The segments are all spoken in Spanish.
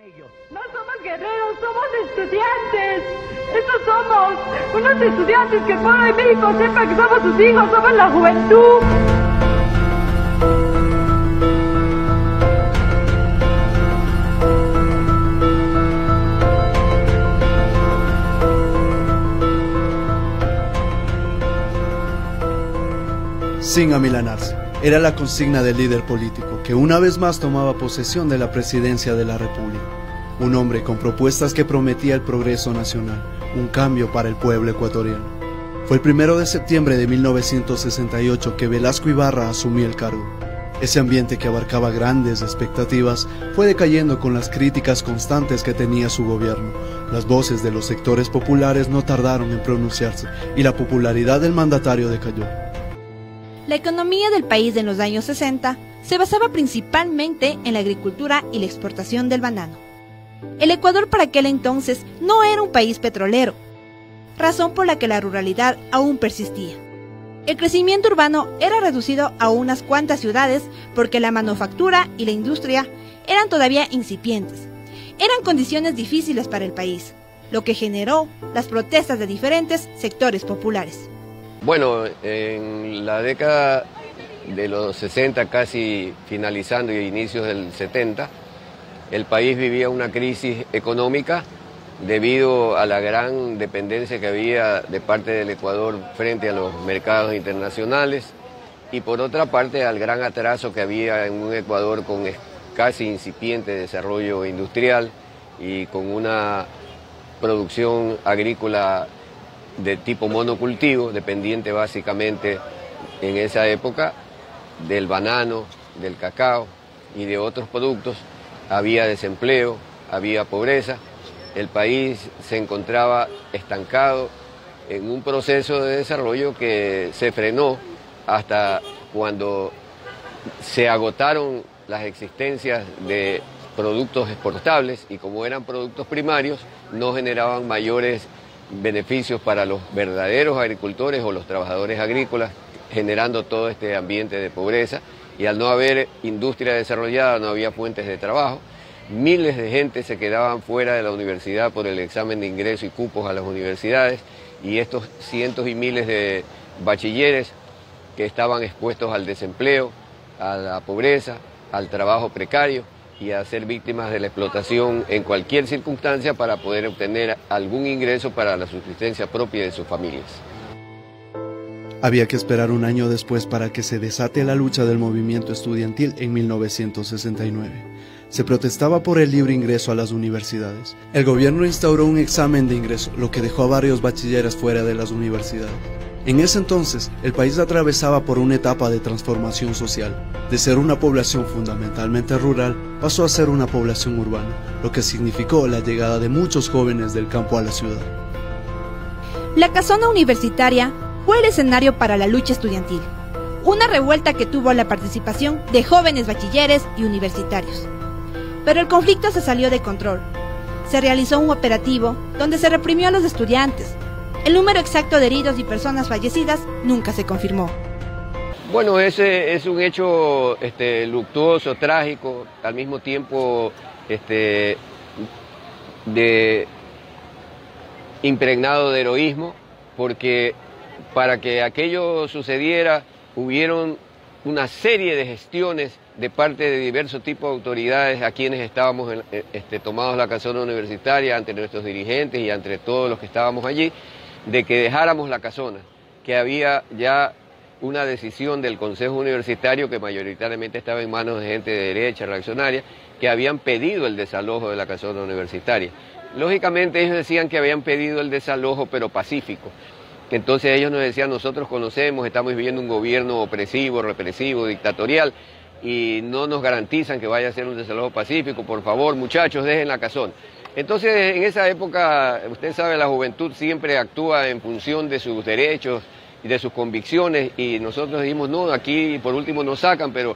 No somos guerreros, somos estudiantes. Estos somos unos estudiantes que el pueblo de México sepa que somos sus hijos, somos la juventud. Sin amilanarse, era la consigna del líder político que una vez más tomaba posesión de la presidencia de la República. Un hombre con propuestas que prometía el progreso nacional, un cambio para el pueblo ecuatoriano. Fue el 1 de septiembre de 1968 que Velasco Ibarra asumió el cargo. Ese ambiente que abarcaba grandes expectativas fue decayendo con las críticas constantes que tenía su gobierno. Las voces de los sectores populares no tardaron en pronunciarse y la popularidad del mandatario decayó. La economía del país en los años 60 se basaba principalmente en la agricultura y la exportación del banano. El Ecuador para aquel entonces no era un país petrolero, razón por la que la ruralidad aún persistía. El crecimiento urbano era reducido a unas cuantas ciudades porque la manufactura y la industria eran todavía incipientes. Eran condiciones difíciles para el país, lo que generó las protestas de diferentes sectores populares. Bueno, en la década de los 60, casi finalizando y inicios del 70, el país vivía una crisis económica debido a la gran dependencia que había de parte del Ecuador frente a los mercados internacionales y por otra parte al gran atraso que había en un Ecuador con casi incipiente desarrollo industrial y con una producción agrícola de tipo monocultivo, dependiente básicamente en esa época del banano, del cacao y de otros productos. Había desempleo, había pobreza, el país se encontraba estancado en un proceso de desarrollo que se frenó hasta cuando se agotaron las existencias de productos exportables y como eran productos primarios no generaban mayores beneficios para los verdaderos agricultores o los trabajadores agrícolas, generando todo este ambiente de pobreza y al no haber industria desarrollada no había fuentes de trabajo. Miles de gente se quedaban fuera de la universidad por el examen de ingreso y cupos a las universidades y estos cientos y miles de bachilleres que estaban expuestos al desempleo, a la pobreza, al trabajo precario y a ser víctimas de la explotación en cualquier circunstancia para poder obtener algún ingreso para la subsistencia propia de sus familias. Había que esperar un año después para que se desate la lucha del movimiento estudiantil en 1969. Se protestaba por el libre ingreso a las universidades. El gobierno instauró un examen de ingreso, lo que dejó a varios bachilleres fuera de las universidades. En ese entonces, el país atravesaba por una etapa de transformación social. De ser una población fundamentalmente rural, pasó a ser una población urbana, lo que significó la llegada de muchos jóvenes del campo a la ciudad. La casona universitaria fue el escenario para la lucha estudiantil, una revuelta que tuvo la participación de jóvenes bachilleres y universitarios. Pero el conflicto se salió de control. Se realizó un operativo donde se reprimió a los estudiantes. El número exacto de heridos y personas fallecidas nunca se confirmó. Bueno, ese es un hecho luctuoso, trágico, al mismo tiempo impregnado de heroísmo, porque para que aquello sucediera hubieron una serie de gestiones de parte de diversos tipos de autoridades a quienes estábamos tomados la casona universitaria, ante nuestros dirigentes y ante todos los que estábamos allí, de que dejáramos la casona, que había ya una decisión del Consejo Universitario que mayoritariamente estaba en manos de gente de derecha, reaccionaria, que habían pedido el desalojo de la casona universitaria. Lógicamente ellos decían que habían pedido el desalojo pero pacífico. Entonces ellos nos decían, nosotros conocemos, estamos viviendo un gobierno opresivo, represivo, dictatorial y no nos garantizan que vaya a ser un desalojo pacífico, por favor muchachos dejen la casona. Entonces, en esa época, usted sabe, la juventud siempre actúa en función de sus derechos y de sus convicciones y nosotros dijimos, no, aquí por último nos sacan, pero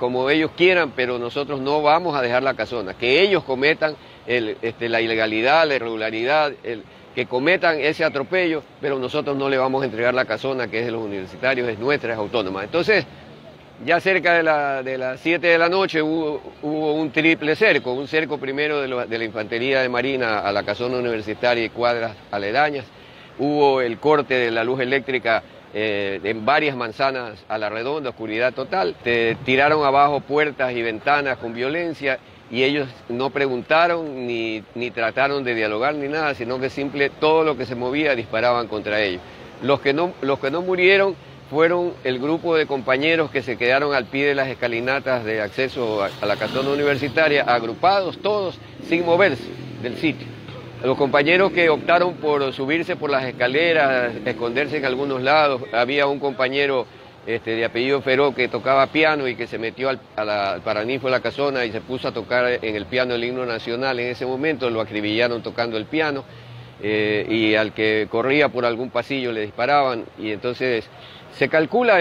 como ellos quieran, pero nosotros no vamos a dejar la casona. Que ellos cometan la ilegalidad, la irregularidad, que cometan ese atropello, pero nosotros no le vamos a entregar la casona que es de los universitarios, es nuestra, es autónoma. Entonces, Ya cerca de las 7 de la noche hubo un triple cerco, un cerco primero de la Infantería de Marina a la casona universitaria y cuadras aledañas, hubo el corte de la luz eléctrica en varias manzanas a la redonda, oscuridad total, tiraron abajo puertas y ventanas con violencia y ellos no preguntaron ni trataron de dialogar ni nada, sino que todo lo que se movía disparaban contra ellos. Los que no murieron fueron el grupo de compañeros que se quedaron al pie de las escalinatas de acceso a la casona universitaria, agrupados todos, sin moverse del sitio. Los compañeros que optaron por subirse por las escaleras, esconderse en algunos lados, había un compañero de apellido Feró que tocaba piano y que se metió al paraninfo de la casona y se puso a tocar en el piano el himno nacional. En ese momento lo acribillaron tocando el piano y al que corría por algún pasillo le disparaban y entonces se calcula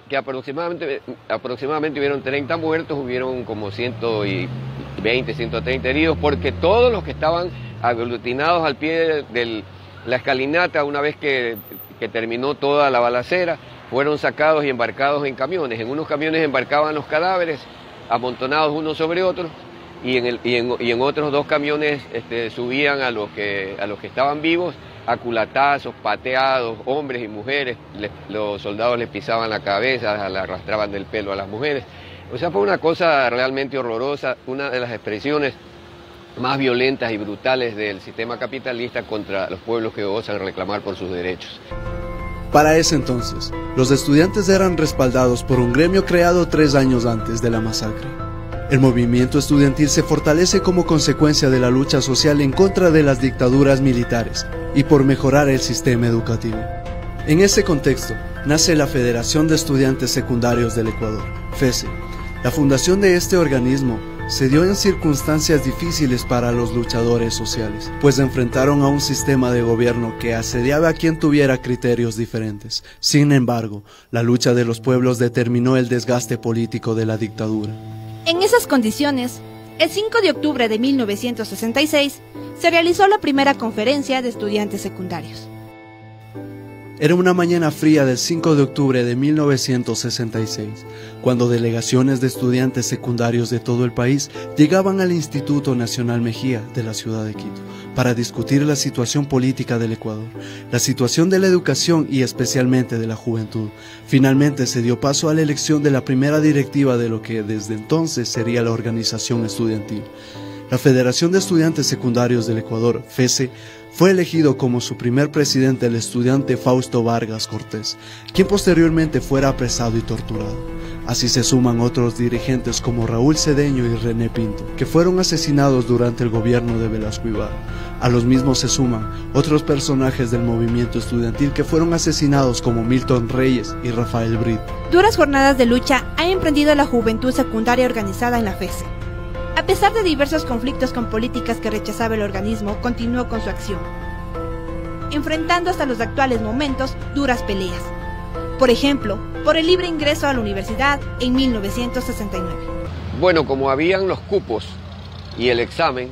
que aproximadamente hubieron 30 muertos, hubieron como 120, 130 heridos, porque todos los que estaban aglutinados al pie de la escalinata, una vez que terminó toda la balacera, fueron sacados y embarcados en camiones. En unos camiones embarcaban los cadáveres, amontonados unos sobre otros, y en otros 2 camiones subían a los que estaban vivos, a culatazos, pateados, hombres y mujeres. Los soldados les pisaban la cabeza, le arrastraban del pelo a las mujeres. O sea, fue una cosa realmente horrorosa, una de las expresiones más violentas y brutales del sistema capitalista contra los pueblos que osan reclamar por sus derechos. Para ese entonces, los estudiantes eran respaldados por un gremio creado 3 años antes de la masacre. El movimiento estudiantil se fortalece como consecuencia de la lucha social en contra de las dictaduras militares y por mejorar el sistema educativo. En ese contexto, nace la Federación de Estudiantes Secundarios del Ecuador, FESE. La fundación de este organismo se dio en circunstancias difíciles para los luchadores sociales, pues enfrentaron a un sistema de gobierno que asediaba a quien tuviera criterios diferentes. Sin embargo, la lucha de los pueblos determinó el desgaste político de la dictadura. En esas condiciones, el 5 de octubre de 1966 se realizó la primera conferencia de estudiantes secundarios. Era una mañana fría del 5 de octubre de 1966, cuando delegaciones de estudiantes secundarios de todo el país llegaban al Instituto Nacional Mejía de la ciudad de Quito para discutir la situación política del Ecuador, la situación de la educación y especialmente de la juventud. Finalmente se dio paso a la elección de la primera directiva de lo que desde entonces sería la organización estudiantil. La Federación de Estudiantes Secundarios del Ecuador, FESE, fue elegido como su primer presidente el estudiante Fausto Vargas Cortés, quien posteriormente fuera apresado y torturado. Así se suman otros dirigentes como Raúl Cedeño y René Pinto, que fueron asesinados durante el gobierno de Velasco Ibarra. A los mismos se suman otros personajes del movimiento estudiantil que fueron asesinados como Milton Reyes y Rafael Brit. Duras jornadas de lucha ha emprendido la juventud secundaria organizada en la FESE. A pesar de diversos conflictos con políticas que rechazaba el organismo, continuó con su acción, enfrentando hasta los actuales momentos duras peleas. Por ejemplo, por el libre ingreso a la universidad en 1969. Bueno, como habían los cupos y el examen,